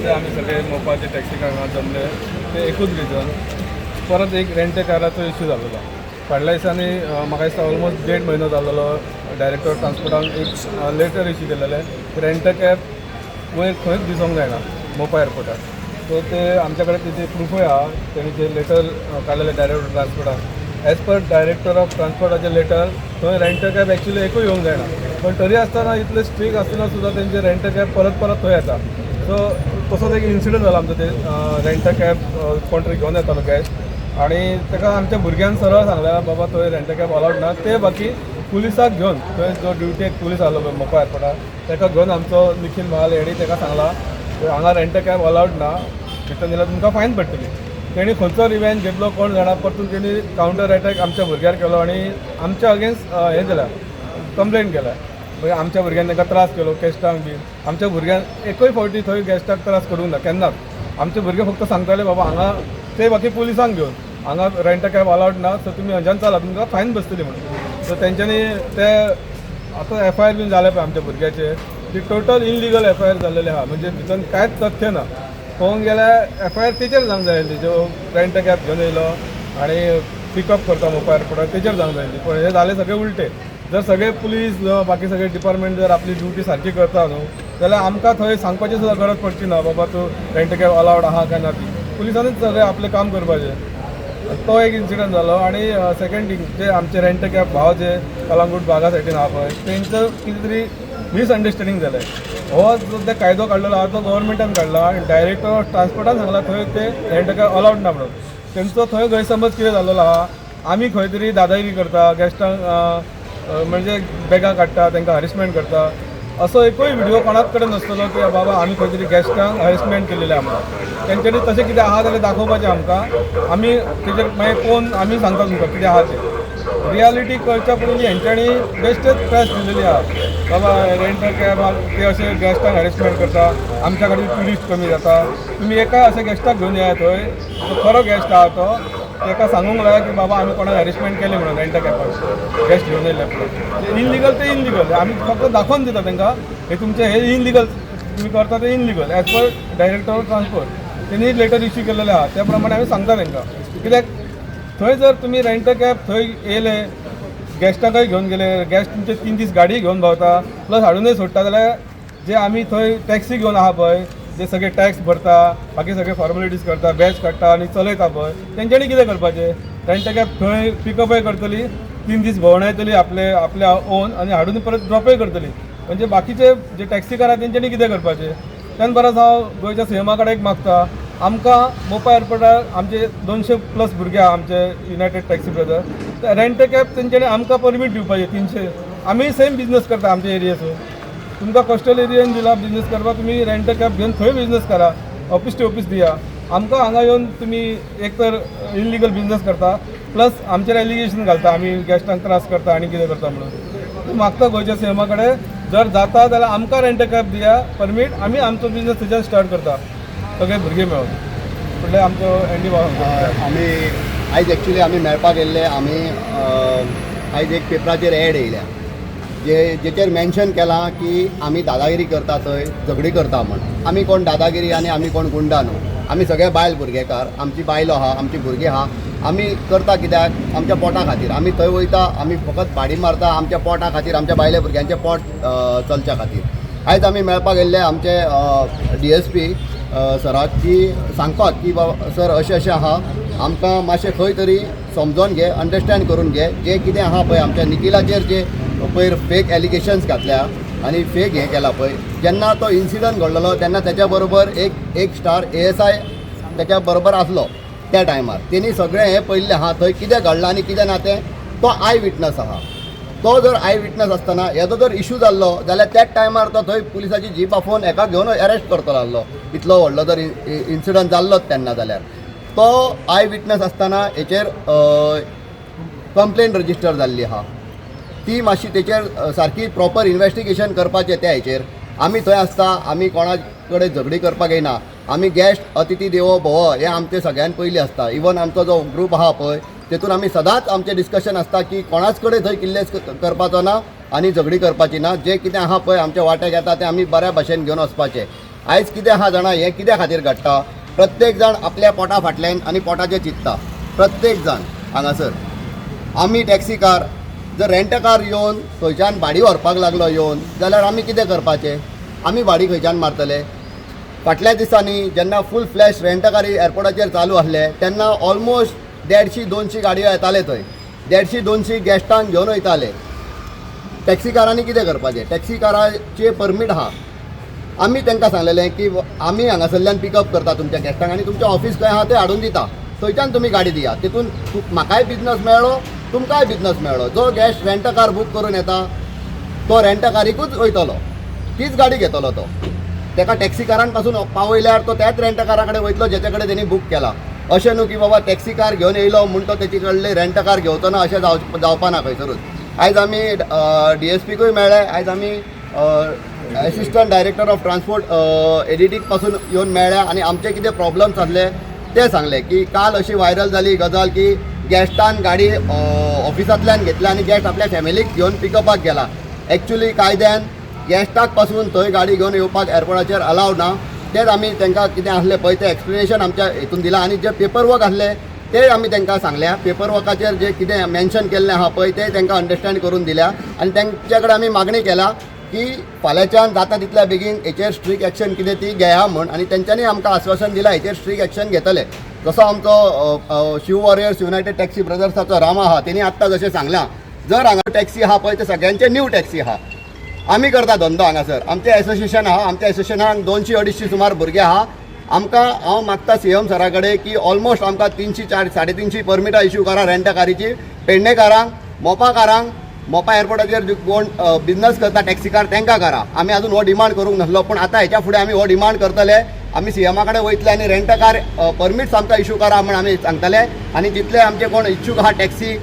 ते आम्ही सगळे मोपाचे टॅक्सी कार जमले ते एकूच रिजन परत एक रेंट काराचो इश्यू जाल्लो फाटल्या दिसांनी म्हाका दिसता ऑलमोस्ट 1.5 म्हयनो जाल्लो डायरेक्टर ऑफ ट्रान्सपोर्टान एक लेटर इश्यू केलेले रेंट कॅब वयर खंयच दिसूंक जायना मोपा एअरपोर्टार सो ते आमच्या कडेन तिथे प्रूफूय आहा तेणी ते लेटर काडलेले डायरेक्टर ऑफ ट्रान्सपोर्टान एज पर डायरेक्टर ऑफ ट्रान्सपोर्टाचे लेटर थंय रेंट कॅब एक्चुली एकूय येवंक जायना पण तरी आसतना इतले स्ट्रीक आसतना सुद्दां तेंचे रेंट कॅब परत परत थंय येता सो तसोच एक इन्सिडंट जाला आमचो ते रेंट कॅब कोण तरी घेवन येतालो गॅस्ट आनी ताका आमच्या भुरग्यान सरळ सांगला बाबा थंय रेंट कॅब अलावड ना ते बाकी पुलिसाक घेवन थंय जो ड्युटेक पुलीस आहलो मोपा एअरपोर्टार ताका घेवन आमचो निखिल महाल हेणी ताका सांगला हांगा रेंट कॅब अलावड ना भितर गेल्यार तुमकां फायन पडटली तेणी खंयचो रिवेंज घेतलो कोण जाणा परतून तेणी कावंटर अटॅक आमच्या भुरग्यार केलो आनी आमच्या अगेन्स्ट हें केल्या कंप्लेंट केल्या मागीर आमच्या भुरग्यान ताका त्रास केलो गॅस्टांक बी आमच्या भुरग्यान एकूय फावटी थंय गॅस्टाक त्रास करूंक ना केन्नाच आमचे भुरगे फक्त सांगताले बाबा हांगा ते बाकी पुलिसांक घेवन हांगा रेंट कॅब अलावड ना सो तुमी हंजान चला तुमकां फायन बसतली म्हणून सो तेंच्यांनी ते आतां FIR बीन जाले पळय आमच्या भुरग्याचे ती टोटल इनलिगल FIR जाल्लेली आहा म्हणजे भितर कांयच तथ्य ना पळोवंक गेल्यार FIR तेचेर जावंक जाय आसली जो रेंट कॅब घेवन येयलो आनी पिकअप करता मोपा एअरपोर्टार तेचेर जावंक जाय आसली पण हे जाले सगळे उलटे जर सगळे पुलीस बाकी सगळे डिपार्टमेंट जर आपली ड्युटी सारकी करता न्हू जाल्यार आमकां थंय सांगपाची सुद्दां गरज पडची ना बाबा तूं रेंट कॅब अलावड आहा काय ना ती पुलिसांनीच सगळें आपलें काम करपाचें तो एक इन्सिडंट जालो आनी सेकंड थिंग जे आमचे रेंट कॅब भाव जे कलंगूट बागा सायडीन आहा पळय तेंचो कितें तरी मिसअंडरस्टँडींग जालें हो जो ते कायदो काडलेलो आहा तो गव्हर्मेंटान काडला आनी डायरेक्टर ऑफ ट्रान्सपोर्टान सांगला थंय ते रेंट कॅब अलावड ना म्हणून तेंचो थंय गैरसमज कितें जाल्लो आहा आमी खंय तरी दादागिरी करता गॅस्टांक म्हणजे बॅगां काडटा तांकां हॅरेसमेंट करता असो एकूय व्हिडिओ कोणाच कडेन नासतलो की बाबा आमी खंय तरी गॅस्टांक हॅरेसमेंट केलेलें आमकां तेंच्यांनी तशें कितें आहा जाल्यार दाखोवपाचें आमकां आमी तेजेर मागीर पळोवन आमी सांगता तुमकां कितें आहा तें रियालिटी कळच्या पयलीं हेंच्यांनी बेश्टेच प्रेस दिलेली आहा बाबा रेंट कॅब ते अशें गॅस्टांक हॅरेसमेंट करता आमच्या कडेन ट्युरिस्ट कमी जाता तुमी एका अशें गॅस्टाक घेवन येया थंय तो खरो गॅस्ट आहा तो ताका सांगूंक लाया की बाबा आमी कोणाक हॅरेसमेंट केलें म्हणून रेंट कॅबाक गॅस्ट घेवन येयले पळय इनलिगल ते इनलिगल आमी फक्त दाखोवन दिता तांकां हे तुमचें हे इनलिगल तुम्ही करता ते illegal age per director of transport त्यांनी लेटर इश्यू केलेले आहा त्या प्रमाणे आमी सांगता तांकां कित्याक थंय जर तुमी रेंट कॅब थंय येयले गॅस्टाकय घेवन गेले गॅस्ट तुमचे 3 दीस गाडी घेवन भोंवता प्लस हाडूनय सोडटा जाल्यार जे आमी थंय टॅक्सी घेवन आहा पळय जे सगळे टॅक्स भरता बाकी सगळे फॉर्मेलिटीज करता बॅच काडटा आनी चलयता पळय तेंच्यांनी कितें करपाचें रेंट कॅब थंय पिकअपय करतली 3 दीस भोंवडायतली आपल्या ओन आनी हाडून परत ड्रॉपय करतली म्हणजे बाकीचे जे टॅक्सीकार आहा तेंच्यांनी कितें करपाचें त्यान परस हांव गोंयच्या सीएमा कडेन एक मागता आमकां मोपा एअरपोर्टार आमचे 200+ भुरगे आहा आमचे United taxi brother rent cab तेंच्यांनी आमकां परमीट दिवपाचें 300 आमी सेम बिजनेस करता आमच्या एरियेचो तुमकां कोस्टल एरियेन दिला बिजनेस करपाक तुमी रेंट कॅब घेवन थंय बिजनेस करा ऑफिस टू ऑफिस दिया आमकां हांगा येवन तुमी एक तर इनलिगल बिजनेस करता प्लस आमचेर एलिगेशन घालता आमी गॅस्टांक त्रास करता आनी कितें करता म्हणून मागता गोंयच्या सीएमा कडेन जर जाता जाल्यार आमकां रेंट कॅब दिया परमीट आमी आमचो बिजनेस थंयच्यान स्टार्ट करता सगळे भुरगे मेळून म्हणल्यार आमचो एंडी आमी आयज एक्चुली आमी मेळपाक येयल्ले आमी आयज एक पेपराचेर एड येयल्या जेचेर मेन्शन केलां की आमी दादागिरी करता थंय झगडी करता म्हण आमी कोण दादागिरी आनी आमी कोण गुंडा न्हू आमी सगळे बायल भुरगेकार आमची बायलो आहा आमची भुरगीं आहा आमी करता कित्याक आमच्या पोटा खातीर आमी थंय वयता आमी फकत भाडी मारता आमच्या पोटा खातीर आमच्या बायले भुरग्यांचें पोट चलच्या खातीर आयज आमी मेळपाक गेल्ले आमचे DSP सराक की सांगपाक की बाबा सर अशें अशें आहा आमकां मातशें खंय तरी समजोन घे अंडरस्टँड करून घे जें कितें आहा पळय आमच्या निखिलाचेर जे पयर फेक एलिगेशन्स घातल्या आनी फेक हें केलां पळय जेन्ना तो इन्सिडंट घडलेलो तेन्ना त्याच्या बरोबर एक स्टार ASI त्याच्या बरोबर आसलो त्या टायमार तेणी सगळें हें पळयल्लें आहा थंय कितें घडलां आनी कितें ना तें तो आय विटनस आहा तो जर आय विटनस आसतना हेजो जर इशू जाल्लो जाल्यार त्याच टायमार तो थंय पुलिसाची जीप आफोवन एका घेवन अरेस्ट करतलो आसलो इतलो व्हडलो जर इन्सिडंट जाल्लोच तेन्ना जाल्यार तो आय विटनस आसतना हेचेर कंप्लेन रजिस्टर जाल्ली आहा ती मातशी तेचेर सारकी प्रॉपर इन्वेस्टिगेशन करपाचें त्या हेचेर आमी थंय आसता आमी कोणा कडेन झगडी करपाक येना आमी गेस्ट अतिथी देवो भव हें आमचें सगळ्यान पयलीं आसता इवन आमचो जो ग्रूप आहा पळय तेतून आमी सदांच आमचें डिस्कशन आसता की कोणाच कडेन थंय किल्लेस करपाचो ना आनी झगडी करपाची ना जें कितें आहा पळय आमच्या वाट्याक येता तें आमी बऱ्या भाशेन घेवन वचपाचें आयज कितें आहा जाणा हें कित्या खातीर घडटा प्रत्येक जाण आपल्या पोटा फाटल्यान आनी पोटाचें चिंतता प्रत्येक जाण हांगासर आमी टॅक्सी कार जर रेंट कार येवन थंयच्यान भाडी व्हरपाक लागलो येवन जाल्यार आमी कितें करपाचें आमी भाडी खंयच्यान मारतले फाटल्या दिसांनी जेन्ना फूल फ्लॅश रेंट कारी एअरपोर्टाचेर चालू आसले तेन्ना ऑलमोस्ट 150-200 गाडयो येताले थंय 150-200 गॅस्टांक घेवन वयताले टॅक्सी कारांनी कितें करपाचें टॅक्सी काराचे परमीट आहा आमी तांकां सांगलेलें की आमी हांगासरल्यान पिकअप करता तुमच्या गॅस्टांक आनी तुमचें ऑफीस खंय आहा तें हाडून दिता थंयच्यान तुमी गाडी दिया तितून म्हाकाय बिजनस मेळ्ळो तुमकांय बिजनस मेळ्ळो जो गॅस्ट रेंट कार बूक करून येता तो रेंट कारीकूच वयतलो तीच गाडी घेतलो तो ताका टॅक्सी कारान पासून पावयल्यार तो त्याच रेंट कारा कडेन वयतलो जेचे कडेन तेणी बूक केला अशें न्हू की बाबा टॅक्सी कार घेवन येयलो म्हूण तो तेचे कडले रेंट कार घेवचो ना अशें जावपा ना खंयसरूच आयज आमी DSPकूय मेळ्ळे आयज आमी एसिस्टंट डायरेक्टर ऑफ ट्रान्सपोर्ट एडिटीक पासून येवन मेळ्ळे आनी आमचे कितें प्रॉब्लम्स आसले ते सांगले की काल अशी व्हायरल जाली गजाल की गॅस्टान गाडी ऑफिसांतल्यान घेतल्या आनी गॅस्ट आपल्या फॅमिलीक घेवन पिकअपाक गेला एक्चुली कायद्यान गॅस्टाक पासून थंय गाडी घेवन येवपाक एअरपोर्टाचेर अलावड ना तेच आमी तांकां कितें आसलें पळय तें एक्सप्लेनेशन आमच्या हितून दिलां आनी जे पेपर वर्क आसले ते आमी तांकां सांगल्या पेपर वर्काचेर जे कितें मेन्शन केल्लें आहा पळय ते तांकां अंडरस्टँड करून दिल्या आनी तांचे कडेन आमी मागणी केल्या की फाल्यांच्यान जाता तितल्या बेगीन हेचेर स्ट्रीक एक्शन कितें ती घेया म्हूण आनी तेंच्यांनी आमकां आश्वासन दिलां हेचेर स्ट्रीक एक्शन घेतले जसो आमचो शिव वॉरियर्स युनायटेड टॅक्सी ब्रदर्साचो राम आहा तेणी आत्तां जशें सांगलां जर हांगा टॅक्सी आहा पळय ते सगळ्यांचे न्यू टॅक्सी आहा आमी करता धंदो हांगासर आमचें एसोसिएशन आहा आमच्या एसोसिएशनाक 200-250 सुमार भुरगे आहा आमकां हांव मागता CM सरा कडेन की ऑलमोस्ट आमकां 300-350 परमिटां इश्यू करा रेंट कारीची पेडणेकारांक मोपाकारांक मोपा एअरपोर्टाचेर कोण बिजनस करता टॅक्सी कार तांकां करा आमी आजून हो डिमांड करूंक नासलो पूण आतां हेच्या फुडें आमी हो डिमांड करतले आमी CM कडेन वयतले आनी रेंट कार परमिट्स आमकां इश्यू करा म्हण आमी सांगतले आनी जितले आमचे कोण इच्छूक आहा टॅक्सी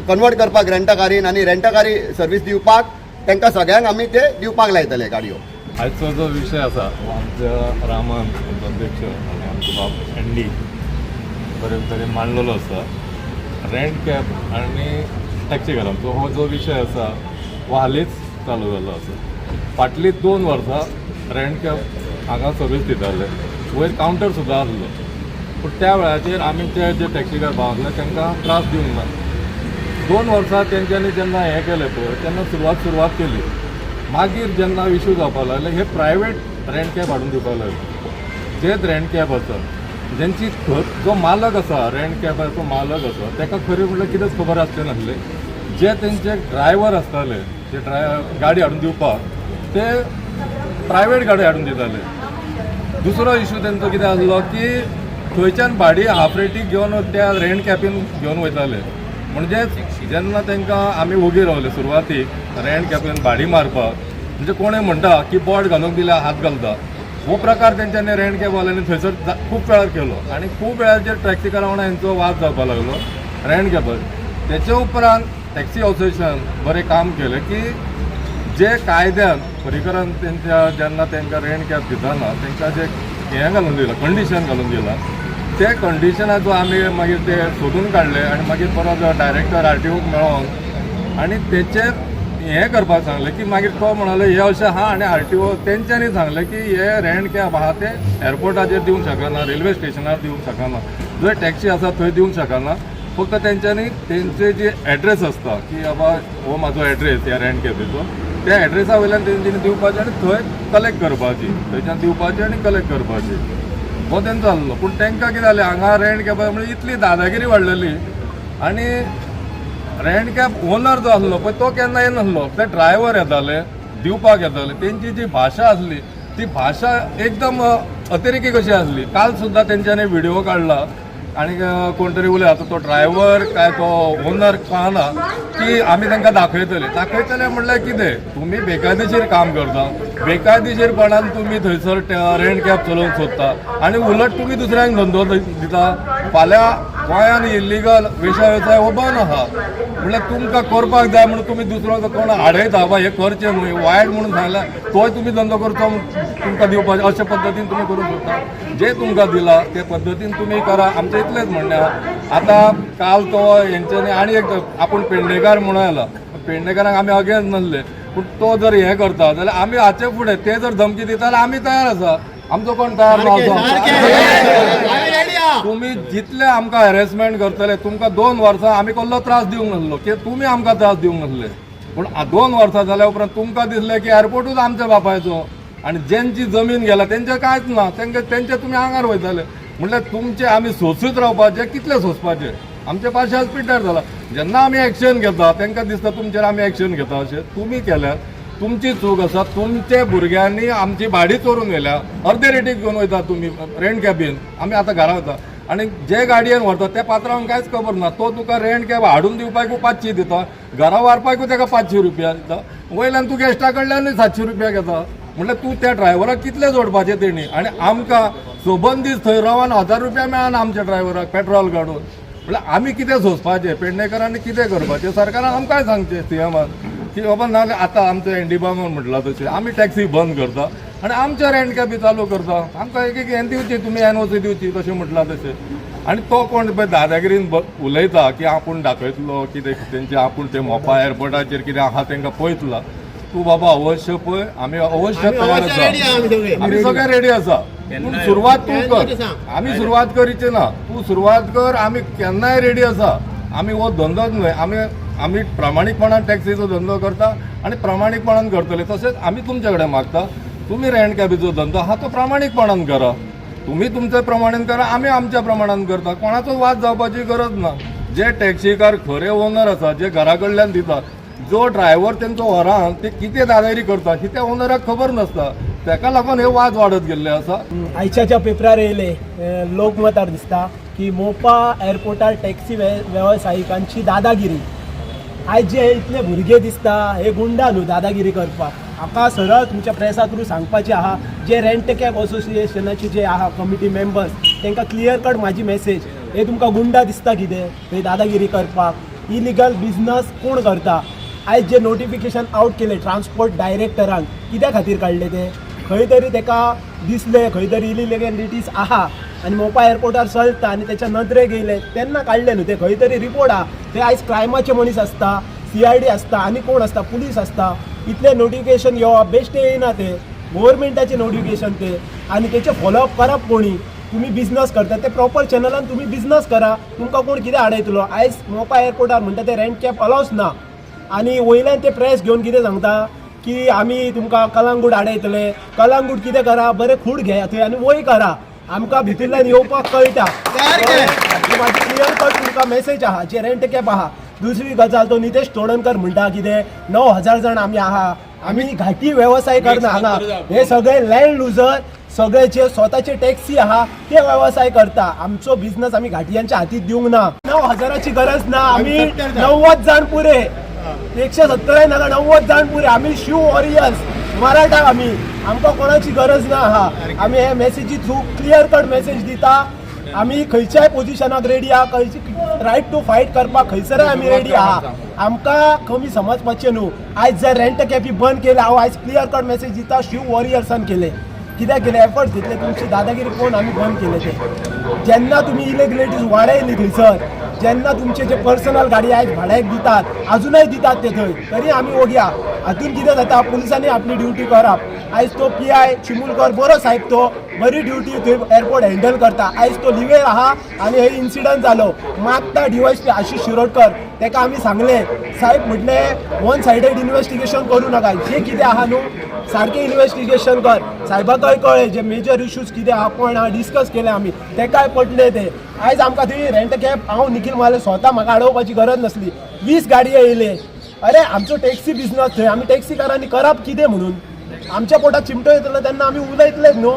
कन्वर्ट करपाक रेंट कारीन आनी रेंट कारी सर्वीस दिवपाक तांकां सगळ्यांक आमी ते दिवपाक लायतले गाडयो आजचो जो विशय आसा आमच्या रामान आमचो अध्यक्ष आनी आमचो बाब एंडी बरे तरेन मांडलेलो आसा रेंट कॅब आनी टॅक्सी कारांचो हो जो विशय आसा हो हालींच चालू जाल्लो आसा फाटलीं 2 वर्सां रेंट कॅब हांगा सर्वीस दिताले वयर कावंटर सुद्दां आसलो पूण त्या वेळाचेर आमी ते जे टॅक्सी कार भाव आसले तांकां त्रास दिवंक ना 2 वर्सां तेंच्यांनी जेन्ना हें केलें पळय तेन्ना सुरवात केली मागीर जेन्ना इश्यू जावपाक लागले हे प्रायवेट रेंट कॅब हाडून दिवपाक लागले जेच रेंट कॅब आसा जेंची जो मालक आसा रेंट कॅबाचो मालक आसा ताका खरें म्हणल्यार कितेंच खबर आसलें नासलें जे तेंचे ड्रायव्हर आसताले जे गाडी हाडून दिवपाक ते प्रायवेट गाडी हाडून दिताले दुसरो इश्यू तेंचो कितें आसलो की थंयच्यान भाडी हाफ रेटीक घेवन त्या रेंट कॅबीन घेवन वयताले म्हणजे जेन्ना तांकां आमी ओगी रावले सुरवातीक रेंट कॅबीन भाडी मारपाक म्हणजे कोणें म्हणटा की बोर्ड घालूंक दिल्यार हात घालता हो प्रकार तेंच्यांनी रेंट कॅबवाल्यांनी थंयसर खूब वेळार केलो आनी खूब वेळाचेर टॅक्सी कारा वांगडा हेंचो वाद जावपाक लागलो रेंट कॅबार तेचे उपरांत टॅक्सी असोसिएशन बरें काम केलें की जे कायद्यान पर्रीकरान तेंच्या जेन्ना तांकां रेंट कॅब दितना तांकां जे हें घालून दिलां कंडिशन घालून दिलां ते कंडिशनाचो आमी मागीर ते सोदून काडले आनी मागीर परत डायरेक्टर RTOक मेळोन आनी तेचेर हें करपाक सांगलें की मागीर तो म्हणालो हे अशें आहा आनी RTO तेंच्यांनी सांगलें की हे रेंट कॅब आहा ते एअरपोर्टाचेर दिवंक शकना रेल्वे स्टेशनार दिवंक शकना जंय टॅक्सी आसा थंय दिवंक शकना फक्त तेंच्यांनी तेंचे जे एड्रेस आसता की बाबा हो म्हाजो एड्रेस ह्या रेंट कॅबीचो त्या एड्रेसा वयल्यान तेंच्यांनी दिवपाचें आनी थंय कलेक्ट करपाची थंयच्यान दिवपाची आनी कलेक्ट करपाची हो तेंचो आसलो पूण तांकां कितें जालें हांगा रेंट कॅबा म्हणजे इतली दादागिरी वाडलेली आनी रेंट कॅब ओनर जो आसलो पळय तो केन्ना येनासलो ते ड्रायव्हर येताले दिवपाक येताले तेंची जी भाशा आसली ती भाशा एकदम अतिरेकी कशी आसली काल सुद्दां तेंच्यांनी व्हिडिओ काडला आनी कोण तरी उलय आतां तो ड्रायव्हर काय तो ओनर कळना की आमी तांकां दाखयतले म्हणल्यार कितें तुमी बेकायदेशीर काम करता बेकायदेशीरपणान तुमी थंयसर रेंट कॅब चलोवंक सोदता आनी उलट तुमी दुसऱ्यांक धंदो दिता फाल्यां गोंयान इल्लीगल वेवसाय हो बंद आहा म्हणल्यार तुमकां करपाक जाय म्हणून तुमी दुसरो कोण आडयता बा हें करचें न्हय वायट म्हणून सांगल्यार तोय तुमी धंदो करचो तुमकां दिवपाचें अशे पद्दतीन तुमी करूंक सोदता जे तुमकां दिला ते पद्दतीन तुमी करा आमचें इतलेंच म्हणणें आहा आतां काल तो हेंच्यांनी आनी एक आपूण पेडणेकार म्हणून आयला पेडणेकारांक आमी अगेन्स्ट नासले पूण तो जर हें करता जाल्यार आमी हाचे फुडें ते जर धमकी दिता जाल्यार आमी तयार आसा. आमचो कोण तयार ना. तुम्ही जितले आमकां हॅरेसमेंट करतले तुमकां 2 वर्सां आमी कसलो त्रास दिवंक नासलो की तुमी आमकां त्रास दिवंक नासले. पूण 2 वर्सां जाल्या उपरांत तुमकां दिसलें की एअरपोर्टूच आमच्या बापायचो आनी ज्यांची जमीन गेला तेंचें कांयच ना. तेंचे तुमी आंगार वयताले. म्हणल्यार तुमचे आमी सोंसूच रावपाचे कितले सोंसपाचे. आमचे पार्शाल पिड्ड्यार जाला. जेन्ना आमी एक्शन घेता तांकां दिसता तुमचेर आमी एक्शन घेता अशें. तुमी केल्यार तुमची चूक आसा. तुमचे भुरग्यांनी आमची भाडी चोरून गेल्या. अर्दे रेटीक घेवन वयता तुमी रेंट कॅबीन. आमी आतां घरा वता आनी जे गाडयेन व्हरता त्या पात्रांक कांयच खबर ना. तो तुका रेंट कॅब हाडून दिवपाकूय 500 दिता, घरा व्हरपाकूय ताका 500 रुपया दिता, वयल्यान तूं गॅस्टा कडल्यानूय 700 रुपया घेता. म्हणल्यार तूं त्या ड्रायव्हराक कितले जोडपाचें तेणी. आनी आमकां सबंदीस थंय रावन 1000 रुपया मेळना आमच्या ड्रायव्हराक पेट्रोल काडून. म्हणल्यार आमी कितें सोंसपाचें. पेडणेकरांनी कितें करपाचें. सरकारान आमकां सांगचें सीएमान की बाबा ना आतां आमचो एनडीबामान म्हटलां तशें आमी टॅक्सी बंद करता आनी आमच्या रेंट कॅबी चालू करता. आमकां एक हें दिवची तुमी एनओसी दिवची तशें म्हटलां तशें. आनी तो कोण पळय दादागिरीन उलयता की आपूण दाखयतलो कितें तेंचे आपूण ते मोपा एअरपोर्टाचेर कितें आहा तांकां पळयतला. तूं बाबा अवश्य पळय. आमी अवश्य तयार आसा. आमी सगळे रेडी आसा. पूण सुरवात तूं कर. आमी सुरवात करीचे ना. तूं सुरवात कर. आमी केन्नाय रेडी आसा. आमी हो धंदोच न्हय. आमी प्रामाणीकपणान टॅक्सीचो धंदो करता आनी प्रामाणीकपणान करतले. तशेंच आमी तुमचे कडेन मागता तुमी रेंट कॅबीचो धंदो आहा तो प्रामाणीकपणान करा. तुम्ही तुमच्या प्रमाणान करा, आमी आमच्या प्रमाणान करता. कोणाचो वाद जावपाची गरज ना. जे टॅक्सीकार खरे ओनर आसा जे घरा कडल्यान दिता, जो ड्रायव्हर तेंचो व्हरान ते कितें दादागिरी करता ही त्या ओनराक खबर नासता. ताका लागून हे वाद वाडत गेल्ले आसा. आयच्या पेपरार येयले लोकमतार दिसता की मोपा एअरपोर्टार टॅक्सी वेवसायिकांची दादागिरी. आयज जे इतले भुरगे दिसता हे गुंडा न्हू दादागिरी करपाक. म्हाका सरळ तुमच्या प्रेसा थ्रू सांगपाचें आहा जे रेंट कॅब असोसिएशनाचे जे आहा कमिटी मेंबर्स तांकां क्लियर कट म्हाजी मेसेज. हे तुमकां गुंडा दिसता कितें हे दादागिरी करपाक. इलिगल बिझनस कोण करता. आयज जे नोटिफिकेशन आउट केले ट्रान्सपोर्ट डायरेक्टरान कित्या खातीर काडले ते. खंय तरी ताका दिसले खंय तरी इलिगॅलिटीज आहा आनी मोपा एअरपोर्टार चलता आनी त्याच्या नदरेक येयले तेन्ना काडले न्हू ते. खंय तरी रिपोर्ट आहा. ते आयज क्रायमाचे मनीस आसता, CID आसता आनी कोण आसता पुलीस आसता. इतले नोटिफिकेशन येवप बेश्टे येयना ते. गव्हर्मेंटाचे नोटिफिकेशन ते आनी तेचे फॉलोअप करप कोणी. तुम्ही बिझनस करता ते प्रॉपर चॅनलान तुम्ही बिझनस करा. तुमकां कोण कितें आडयतलो. आयज मोपा एअरपोर्टार म्हणटा ते रेंट कॅब अलाउज ना आनी वयल्यान ते प्रेस घेवन कितें सांगता की आमी तुमकां कलंगूट आडयतले. कलंगूट कितें करा बरें खूड घेया थंय आनी वय करा. आमकां भितरल्यान येवपाक कळटा. म्हाजी क्लियर कट तुमकां मेसेज आहा जे रेंट कॅब आहा. दुसरी गजाल तो नितेश तोडणकर म्हणटा कितें 9000 जण आमी आहा. आमी घाटी वेवसाय करना हांगा. हे सगळे लँड लुजर सगळे जे स्वताचे टॅक्सी आहा ते वेवसाय करता. आमचो बिझनस आमी घाटियांच्या हातीत दिवंक ना. 9000ची गरज ना. आमी 90 जाण पुरे. 170 नाका 90 जाण पुरे. आमी शिव वॉरियर्स मराठा. आमकां कोणाची गरज ना आहा. आमी हे मेसेजी थ्रू क्लियर कट मेसेज दिता. आमी खंयच्याय पोजिशनाक रेडी आहा. खंयची रायट टू फायट करपाक खंयसराय आमी रेडी आहा. आमकां कमी समजपाचें न्हू. आयज जर रेंट कॅबी बंद केले हांव आयज क्लियर कट मेसेज दिता शिव वॉरियर्सान केले. कित्याक केले एफर्ट्स घेतले. तुमची दादागिरी कोण आमी बंद केले ते. जेन्ना तुमी इलिगलिटीज वाडयली थंयसर, जेन्ना तुमचे जे पर्सनल गाडी आयज भाड्याक दितात अजूनय दितात ते थंय तरी आमी वोगया. हातून कितें जाता पुलिसांनी आपली ड्युटी करप. आयज तो PI चिमुलकर बरो साहेब तो बरी ड्युटी थंय एअरपोर्ट हँडल करता. आयज तो लिवेर आहा आनी हे इन्सिडंट जालो. मागता DYSP आशिष शिरोडकर ताका आमी सांगले साहेब म्हटले वन सायडेड इन्व्हेस्टिगेशन करूं नाका. जे कितें आहा न्हू सारकें इन्व्हेस्टिगेशन कर. साहेबाकाय कळ्ळें जे मेजर इश्यूज कितें आहा पळय हांव डिस्कस केले आमी तेकाय पटले ते. आयज आमकां थंय रेंट कॅब हांव निखील माले स्वता म्हाका अडोवपाची गरज नासली. 20 गाडयो येयले. अरे आमचो टॅक्सी बिझनस थंय आमी टॅक्सीकारांनी करप कितें म्हणून. आमच्या पोटात चिमटो येतलो तेन्ना आमी उलयतलेच न्हू.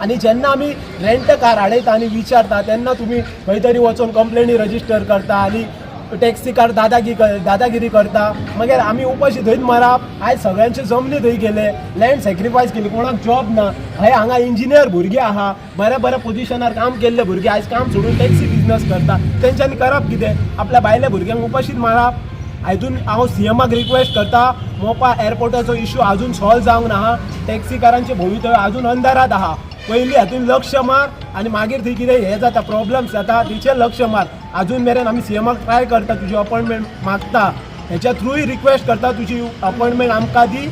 आनी जेन्ना आमी रेंट कार हाडयता आनी विचारता तेन्ना तुमी खंय तरी वचून कंप्लेनी रजिस्टर करता आनी टॅक्सी कार दादागिरी करता. मागीर आमी उपाशी थंयच मारप. आयज सगळ्यांचे जमनी थंय गेले. लँड सॅक्रिफायस केली. कोणाक जॉब ना. हय हांगा इंजिनियर भुरगे आहा बऱ्या पोजिशनार काम केल्ले भुरगे आयज काम सोडून टॅक्सी बिझनस करता. तेंच्यांनी करप कितें. आपल्या भायल्या भुरग्यांक उपाशीच मारप. हातून हांव CMाक रिक्वेस्ट करता मोपा एअरपोर्टाचो इश्यू अजून सॉल्व जावंक ना. टॅक्सीकारांचे भवितव्य अजून अंधारात आहा. पयलीं हातून लक्ष मार आनी मागीर थंय कितें हें जाता प्रॉब्लम्स जाता तेचेर लक्ष मार. अजून मेरेन आमी CMाक ट्राय करता तुजी अपॉइंटमेंट मागता. हेच्या थ्रूय रिक्वेस्ट करता तुजी अपॉइंटमेंट आमकां दी